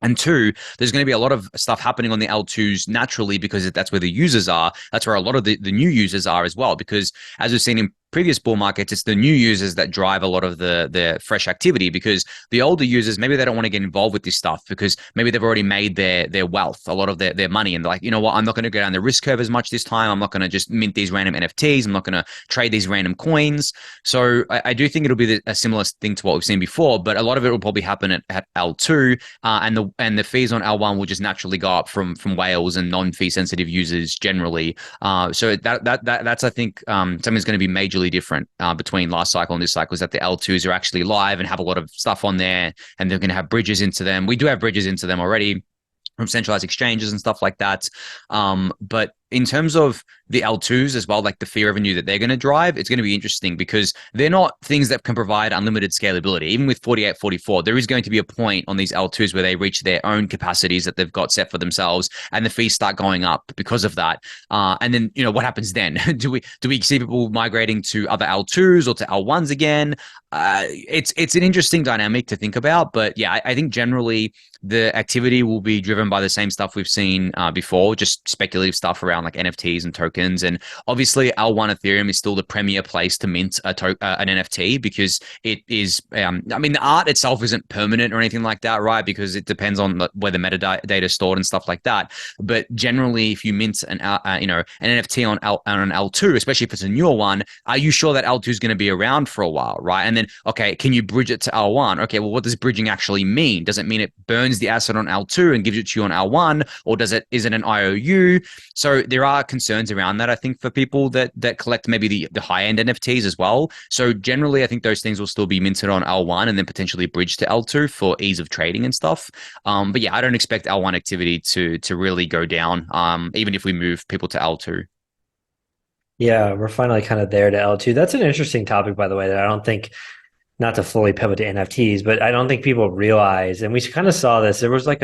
And two, there's going to be a lot of stuff happening on the L2s naturally because that's where the users are. That's where a lot of the new users are as well. Because as we've seen in previous bull markets, it's the new users that drive a lot of the fresh activity, because the older users, maybe they don't want to get involved with this stuff because maybe they've already made their wealth, a lot of their money. And they're like, you know what, I'm not going to go down the risk curve as much this time. I'm not going to just mint these random NFTs. I'm not going to trade these random coins. So I do think it'll be a similar thing to what we've seen before, but a lot of it will probably happen at L2, and the fees on L1 will just naturally go up from whales and non-fee sensitive users generally. So that's I think something that's going to be majorly different between last cycle and this cycle, is that the L2s are actually live and have a lot of stuff on there, and they're going to have bridges into them. We do have bridges into them already from centralized exchanges and stuff like that. But in terms of the L2s as well, like the fee revenue that they're going to drive, it's going to be interesting because they're not things that can provide unlimited scalability. Even with 4844, there is going to be a point on these L2s where they reach their own capacities that they've got set for themselves, and the fees start going up because of that. And then, what happens then? do we see people migrating to other L2s or to L1s again? It's an interesting dynamic to think about, but yeah, I think generally the activity will be driven by the same stuff we've seen before, just speculative stuff around like NFTs and tokens. And obviously L1 Ethereum is still the premier place to mint an NFT because it is, the art itself isn't permanent or anything like that, right? Because it depends on where the metadata is stored and stuff like that. But generally, if you mint an NFT on an L2, especially if it's a newer one, are you sure that L2 is going to be around for a while, right? And then, okay, can you bridge it to L1? Okay, well, what does bridging actually mean? Does it mean it burns the asset on L2 and gives it to you on L1, or is it an IOU? So there are concerns around that, I think, for people that collect maybe the high-end NFTs as well. So generally, I think those things will still be minted on L1 and then potentially bridged to L2 for ease of trading and stuff. But yeah, I don't expect L1 activity to really go down, even if we move people to L2. Yeah, we're finally kind of there to L2. That's an interesting topic, by the way, that I don't think, not to fully pivot to NFTs, but I don't think people realize, and we kind of saw this. There was I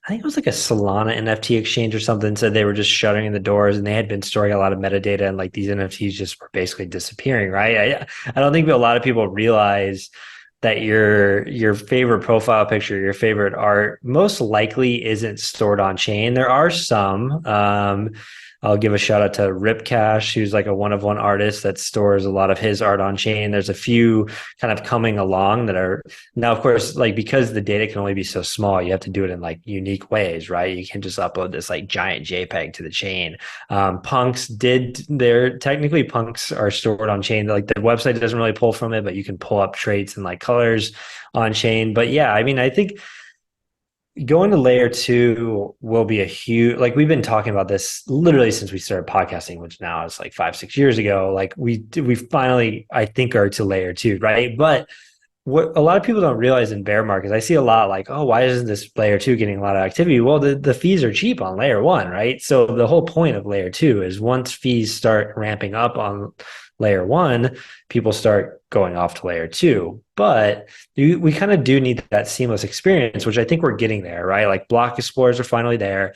think it was like a Solana NFT exchange or something, said they were just shuttering the doors, and they had been storing a lot of metadata, and like these NFTs just were basically disappearing, right? I don't think a lot of people realize that your favorite profile picture, your favorite art, most likely isn't stored on chain. There are some. I'll give a shout out to Ripcash, who's like a one-of-one artist that stores a lot of his art on chain. There's a few kind of coming along that are now, of course, like because the data can only be so small, you have to do it in like unique ways, right? You can just upload this like giant JPEG to the chain. Punks technically punks are stored on chain. Like the website doesn't really pull from it, but you can pull up traits and like colors on chain. But yeah, I think going to layer 2 will be a huge, like we've been talking about this literally since we started podcasting, which now is like 5-6 years ago. Like we finally, I think, are to layer 2, right? But what a lot of people don't realize in bear markets, I see a lot like, oh, why isn't this layer two getting a lot of activity? Well, the fees are cheap on layer one, right? So the whole point of layer two is once fees start ramping up on layer one, people start going off to layer two. But we kind of do need that seamless experience, which I think we're getting there, right? Like block explorers are finally there.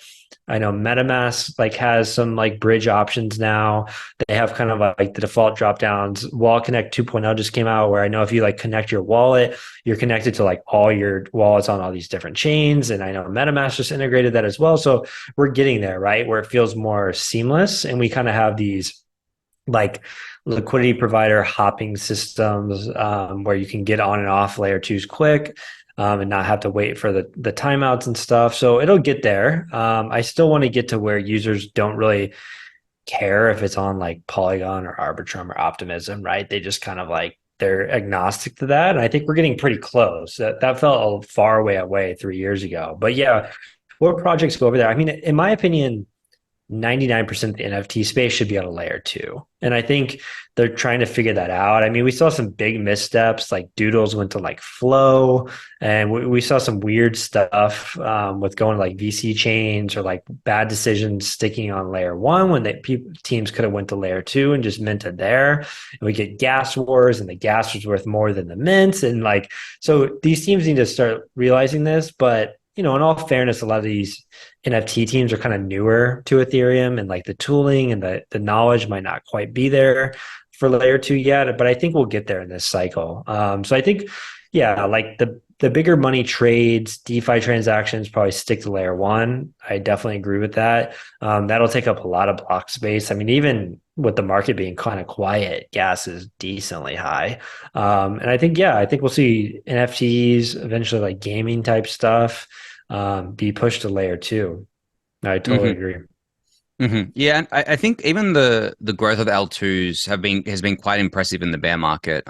I know MetaMask like has some like bridge options now. They have kind of like the default drop downs. Wallet Connect 2.0 just came out where I know if you like connect your wallet, you're connected to like all your wallets on all these different chains. And I know MetaMask just integrated that as well. So we're getting there, right? Where it feels more seamless. And we kind of have these like liquidity provider hopping systems where you can get on and off layer twos quick and not have to wait for the timeouts and stuff. So it'll get there. I still want to get to where users don't really care if it's on like Polygon or Arbitrum or Optimism, right? They just kind of like they're agnostic to that. And I think we're getting pretty close. That felt a far way away 3 years ago. But yeah, what projects go over there? I mean, in my opinion, 99% of the NFT space should be on a layer two. And I think they're trying to figure that out. I mean, we saw some big missteps, like Doodles went to like Flow, and we saw some weird stuff with going to like VC chains or like bad decisions sticking on layer one when teams could have went to layer two and just minted there. And we get gas wars, and the gas was worth more than the mints. And like, so these teams need to start realizing this. But in all fairness, a lot of these NFT teams are kind of newer to Ethereum, and like the tooling and the knowledge might not quite be there for layer two yet, but I think we'll get there in this cycle. So I think, yeah, like the bigger money trades, DeFi transactions probably stick to layer one. I definitely agree with that. That'll take up a lot of block space. I mean, even with the market being kind of quiet, gas is decently high. And I think, yeah, I think we'll see NFTs, eventually like gaming type stuff, be pushed to layer two. I totally agree. Yeah, and I think even the growth of the L2s has been quite impressive in the bear market.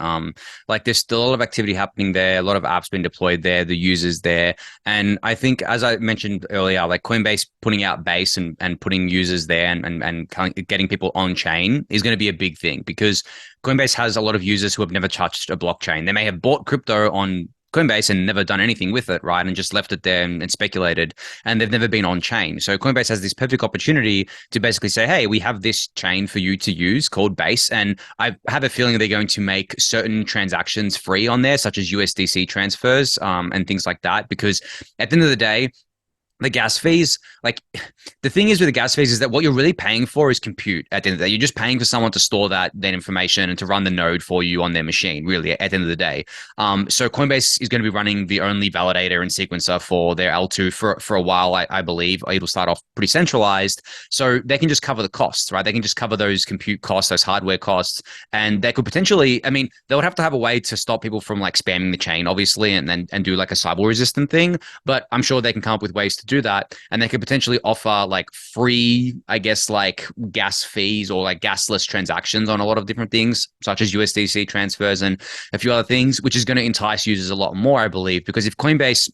Like there's still a lot of activity happening there, a lot of apps being deployed there, the users there. And I think as I mentioned earlier, like Coinbase putting out base and putting users there and getting people on chain is going to be a big thing because Coinbase has a lot of users who have never touched a blockchain. They may have bought crypto on Coinbase and never done anything with it, right? And just left it there and speculated, and they've never been on chain. So Coinbase has this perfect opportunity to basically say, hey, we have this chain for you to use called Base. And I have a feeling they're going to make certain transactions free on there, such as USDC transfers and things like that. Because at the end of the day, the gas fees, like the thing is with the gas fees is that what you're really paying for is compute at the end of the day. You're just paying for someone to store that information and to run the node for you on their machine, really, at the end of the day. So Coinbase is going to be running the only validator and sequencer for their L2 for a while, I believe. It'll start off pretty centralized. So they can just cover the costs, right? They can just cover those compute costs, those hardware costs. And they could potentially, I mean, they would have to have a way to stop people from like spamming the chain, obviously, and do like a cyber resistant thing. But I'm sure they can come up with ways to do that, and they could potentially offer like free, I guess, like gas fees or like gasless transactions on a lot of different things, such as USDC transfers and a few other things, which is going to entice users a lot more, I believe, because if Coinbase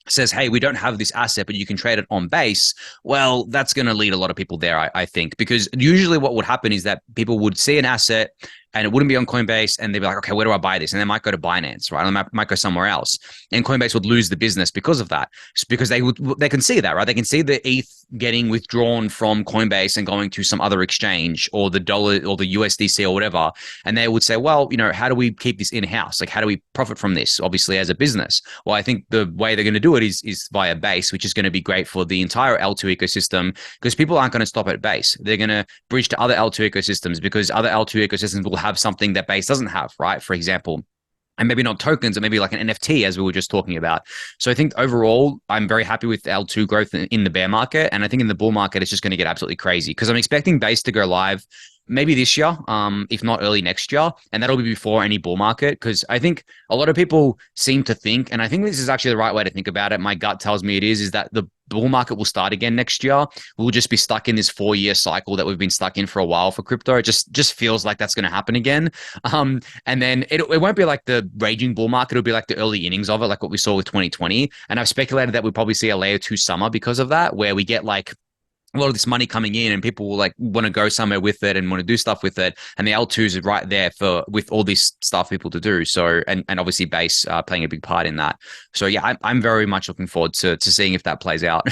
says, hey, we don't have this asset, but you can trade it on base, well, that's going to lead a lot of people there, I think, because usually what would happen is that people would see an asset and it wouldn't be on Coinbase, and they'd be like, okay, where do I buy this? And they might go to Binance, right? And they might go somewhere else. And Coinbase would lose the business because of that, because they can see that, right? They can see the ETH getting withdrawn from Coinbase and going to some other exchange or the dollar or the USDC or whatever. And they would say, well, how do we keep this in-house? Like, how do we profit from this, obviously, as a business? Well, I think the way they're going to do it is via Base, which is going to be great for the entire L2 ecosystem, because people aren't going to stop at Base. They're going to bridge to other L2 ecosystems, because other L2 ecosystems will have something that Base doesn't have, right? For example, and maybe not tokens, or maybe like an NFT, as we were just talking about. So I think overall, I'm very happy with L2 growth in the bear market. And I think in the bull market, it's just going to get absolutely crazy, because I'm expecting Base to go live maybe this year, if not early next year. And that'll be before any bull market, because I think a lot of people seem to think, and I think this is actually the right way to think about it, my gut tells me it is that the bull market will start again next year. We'll just be stuck in this 4-year cycle that we've been stuck in for a while for crypto. It just feels like that's going to happen again. And then it won't be like the raging bull market. It'll be like the early innings of it, like what we saw with 2020. And I've speculated that we'll probably see a layer 2 summer because of that, where we get like a lot of this money coming in, and people will like want to go somewhere with it and want to do stuff with it. And the L2s are right there for with all this stuff people to do. So and obviously base playing a big part in that. So yeah, I'm very much looking forward to seeing if that plays out.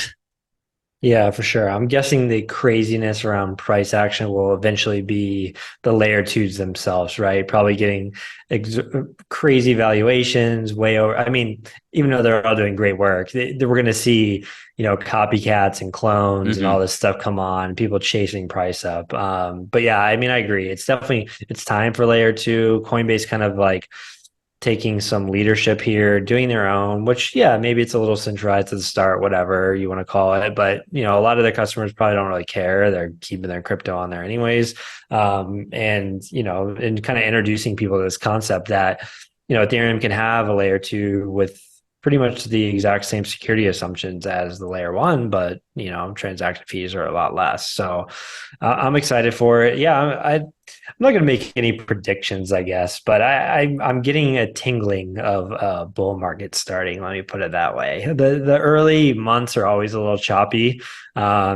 Yeah, for sure. I'm guessing the craziness around price action will eventually be the layer twos themselves, right? Probably getting crazy valuations way over. I mean, even though they're all doing great work, we're going to see, copycats and clones and all this stuff come on, people chasing price up. But yeah, I mean, I agree. It's time for layer two. Coinbase kind of like taking some leadership here, doing their own, which, yeah, maybe it's a little centralized at the start, whatever you want to call it. But, a lot of their customers probably don't really care. They're keeping their crypto on there anyways. And kind of introducing people to this concept that, Ethereum can have a layer two with pretty much the exact same security assumptions as the layer one, but, transaction fees are a lot less. So I'm excited for it. Yeah, I'm not going to make any predictions, I guess, but I'm getting a tingling of a bull market starting. Let me put it that way. The early months are always a little choppy.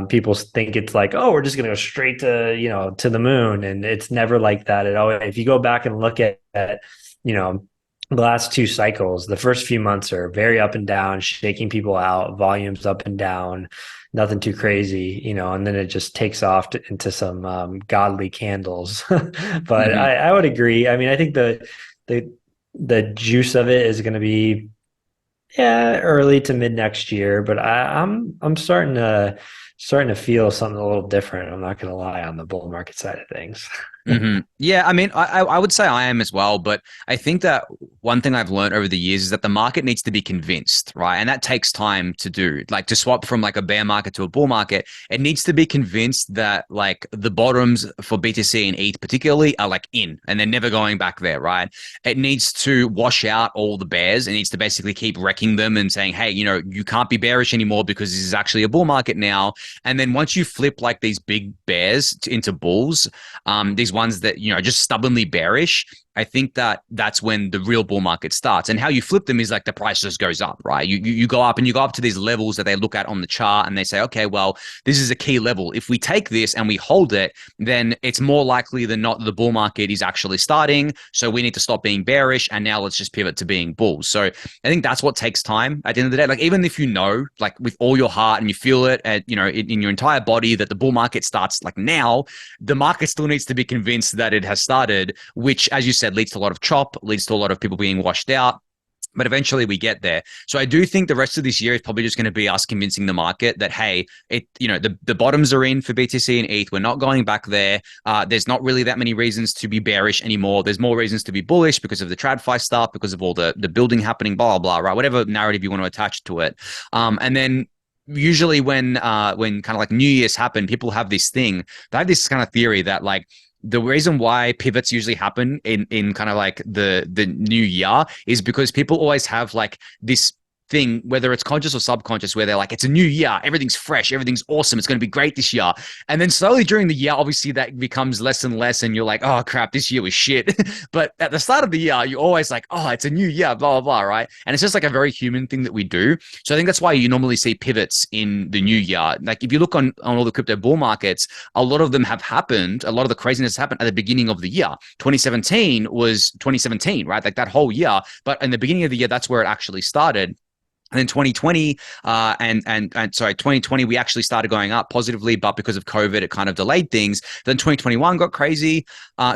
People think it's like, oh, we're just going to go straight to the moon, and it's never like that at all. If you go back and look at you know the last two cycles, the first few months are very up and down, shaking people out, volumes up and down, nothing too crazy, and then it just takes off into some godly candles. But Mm-hmm. I would agree. I mean, I think the juice of it is going to be, yeah, early to mid next year. But I'm starting to feel something a little different. I'm not going to lie on the bull market side of things. Yeah, I mean, I would say I am as well, but I think that one thing I've learned over the years is that the market needs to be convinced, right? And that takes time to do. Like to swap from like a bear market to a bull market, it needs to be convinced that like the bottoms for BTC and ETH particularly are like in, and they're never going back there, right? It needs to wash out all the bears. It needs to basically keep wrecking them and saying, hey, you can't be bearish anymore because this is actually a bull market now. And then once you flip like these big bears into bulls, these ones that just stubbornly bearish, I think that that's when the real bull market starts. And how you flip them is like the price just goes up, right? You go up and you go up to these levels that they look at on the chart, and they say, okay, well, this is a key level. If we take this and we hold it, then it's more likely than not that the bull market is actually starting. So we need to stop being bearish, and now let's just pivot to being bulls. So I think that's what takes time at the end of the day. Like even if like with all your heart and you feel it at, in your entire body that the bull market starts like now, the market still needs to be convinced that it has started, which, as you said, leads to a lot of chop, leads to a lot of people being washed out. But eventually we get there. So I do think the rest of this year is probably just going to be us convincing the market that, hey, the bottoms are in for BTC and ETH. We're not going back there. There's not really that many reasons to be bearish anymore. There's more reasons to be bullish because of the TradFi stuff, because of all the building happening, blah, blah, blah, right? Whatever narrative you want to attach to it. And then usually when kind of like New Year's happen, people have this thing. They have this kind of theory that like the reason why pivots usually happen in kind of like the new year is because people always have like this thing, whether it's conscious or subconscious, where they're like, it's a new year, everything's fresh, everything's awesome, it's going to be great this year. And then slowly during the year, obviously that becomes less and less, and you're like, oh crap, this year was shit. But at the start of the year, you're always like, oh, it's a new year, blah, blah, blah, right? And it's just like a very human thing that we do. So I think that's why you normally see pivots in the new year. Like if you look on all the crypto bull markets, a lot of them have happened, a lot of the craziness happened at the beginning of the year. 2017 was 2017, right? Like that whole year. But in the beginning of the year, that's where it actually started. And then 2020 and 2020, we actually started going up positively, but because of COVID, it kind of delayed things. Then 2021 got crazy.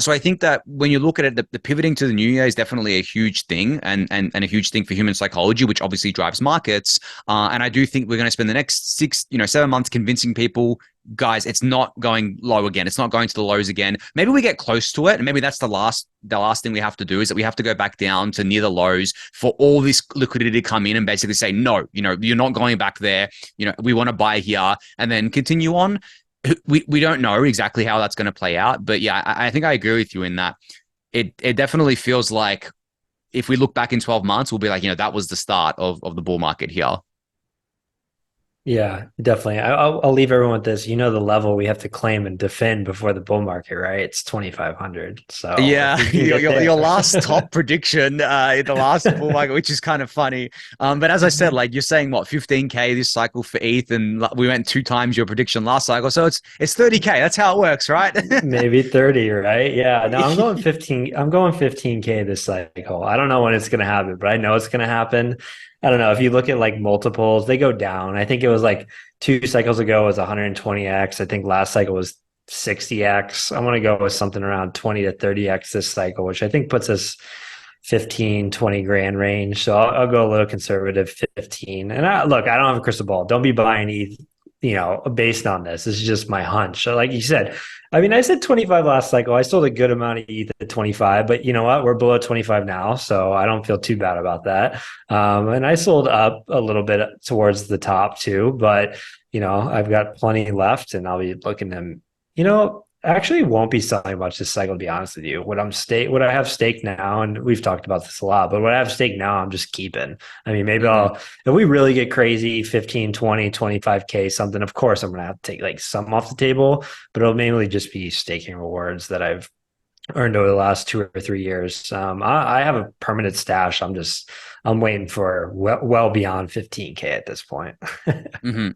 So I think that when you look at it, the pivoting to the new year is definitely a huge thing and a huge thing for human psychology, which obviously drives markets. And I do think we're going to spend the next 7 months convincing people, guys, it's not going low again. It's not going to the lows again. Maybe we get close to it, and maybe that's the last thing we have to do, is that we have to go back down to near the lows for all this liquidity to come in and basically say, no, you're not going back there. We want to buy here and then continue on. We don't know exactly how that's going to play out, but yeah, I think I agree with you in that it definitely feels like if we look back in 12 months, we'll be like, that was the start of the bull market here. Yeah, definitely. I'll leave everyone with this. You know, the level we have to claim and defend before the bull market, right? It's 2,500. So if Yeah, we can get your there, last top prediction in the last bull market, which is kind of funny. But as I said, like you're saying, what 15K this cycle for ETH, and we went two times your prediction last cycle, so it's 30K. That's how it works, right? maybe 30, right? Yeah. No, I'm going 15. I'm going 15K this cycle. I don't know when it's going to happen, but I know it's going to happen. I don't know. If you look at like multiples, they go down. I think it was like 2 cycles ago was 120x. I think last cycle was 60x. I want to go with something around 20 to 30x this cycle, which I think puts us 15, 20 grand range. So I'll go a little conservative 15. And look, I don't have a crystal ball. Don't be buying ETH, based on this. This is just my hunch. So like you said, I mean, I said 25 last cycle. I sold a good amount of ETH at 25, but you know what? We're below 25 now. So I don't feel too bad about that. And I sold up a little bit towards the top too, but I've got plenty left and I'll be looking to, actually won't be selling much this cycle, to be honest with you. What I have staked now, and we've talked about this a lot, but what I have staked now, I'm just keeping. I mean, maybe Mhm. if we really get crazy, 15, 20, 25K, something, of course, I'm going to have to take like some off the table, but it'll mainly just be staking rewards that I've earned over the last 2 or 3 years. I have a permanent stash. I'm waiting for well beyond 15K at this point.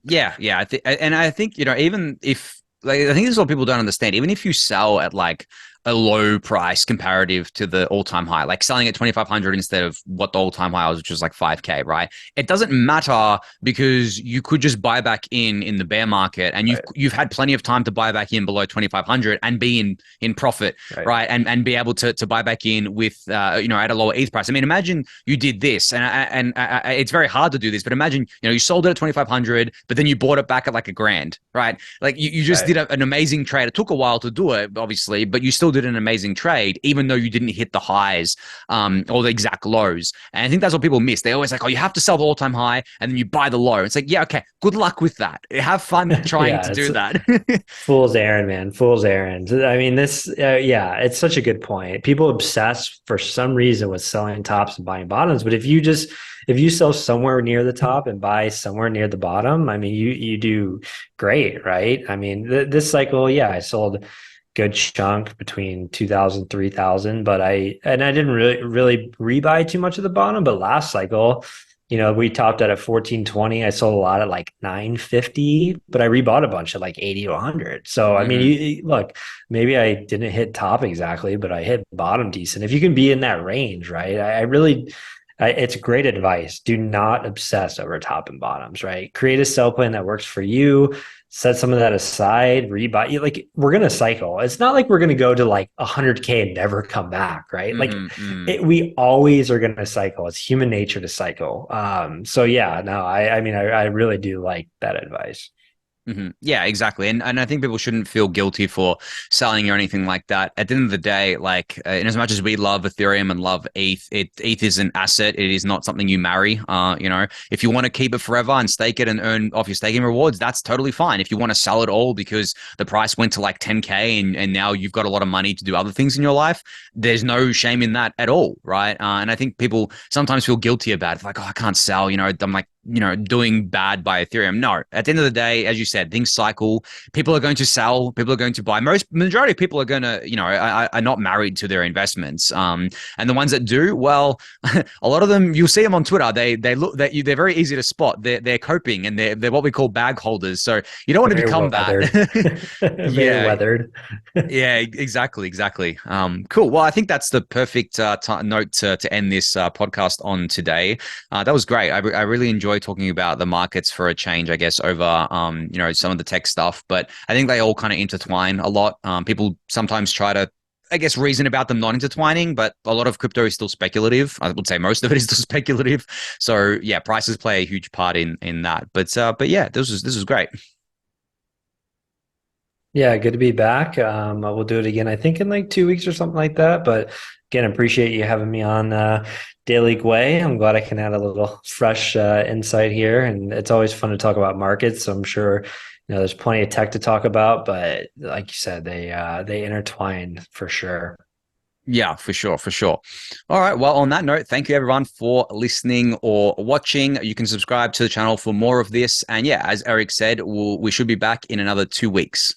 Yeah, yeah. I think even if like I think this is what people don't understand. Even if you sell at like a low price comparative to the all-time high, like selling at 2,500 instead of what the all-time high was, which was like 5K, right? It doesn't matter because you could just buy back in the bear market, and Right, you've had plenty of time to buy back in below 2,500 and be in profit, right. right? And be able to buy back in with at a lower ETH price. I mean, imagine you did this, and it's very hard to do this, but imagine you sold it at 2,500, but then you bought it back at like a grand, right? Like you just Right. did an amazing trade. It took a while to do it, obviously, but you still did an amazing trade, even though you didn't hit the highs or the exact lows. And I think that's what people miss. They always like, oh, you have to sell the all-time high and then you buy the low. It's like, yeah, okay, good luck with that. Have fun trying Yeah, to it's do that. fool's errand, man. Fool's errand. I mean, yeah, it's such a good point. People obsess for some reason with selling tops and buying bottoms, but if you sell somewhere near the top and buy somewhere near the bottom, I mean, you do great, right? I mean, this cycle, yeah, I sold good chunk between 2000 3000, but I didn't really rebuy too much of the bottom, but last cycle, we topped out at 1420. I sold a lot at like 950, but I rebought a bunch at like 80 to 100. So I mean, Hmm. look, maybe I didn't hit top exactly, but I hit bottom decent. If you can be in that range, right? I really it's great advice. Do not obsess over top and bottoms, right? Create a sell plan that works for you. Set some of that aside, rebuy. Like we're gonna cycle. It's not like we're gonna go to like 100K and never come back, right? Like Hmm. we always are gonna cycle. It's human nature to cycle. So yeah, no, I mean, I really do like that advice. Yeah, exactly. And I think people shouldn't feel guilty for selling or anything like that. At the end of the day, like in as much as we love Ethereum and love ETH is an asset. It is not something you marry. If you want to keep it forever and stake it and earn off your staking rewards, that's totally fine. If you want to sell it all because the price went to like 10K and now you've got a lot of money to do other things in your life, there's no shame in that at all, right? And I think people sometimes feel guilty about it. Like, oh, I can't sell. I'm like, doing bad by Ethereum. No, at the end of the day, as you said, things cycle. People are going to sell. People are going to buy. Majority of people are going to, are not married to their investments. And the ones that do, well, a lot of them, you'll see them on Twitter. They're very easy to spot. They're coping and they're what we call bag holders. So you don't want to Very become weathered. that. Very Yeah, weathered. yeah, exactly. Cool. Well, I think that's the perfect note to end this podcast on today. That was great. I really enjoy talking about the markets for a change, I guess, over some of the tech stuff. But I think they all kind of intertwine a lot. People sometimes try to, I guess, reason about them not intertwining, but a lot of crypto is still speculative. I would say most of it is still speculative. So yeah, prices play a huge part in that. But yeah, this was great. Yeah, good to be back. We'll do it again, I think in like 2 weeks or something like that. But again, appreciate you having me on Daily Gwei. I'm glad I can add a little fresh insight here. And it's always fun to talk about markets. So I'm sure, there's plenty of tech to talk about, but like you said, they intertwine for sure. Yeah, for sure, for sure. All right. Well, on that note, thank you everyone for listening or watching. You can subscribe to the channel for more of this. And yeah, as Eric said, we should be back in another 2 weeks.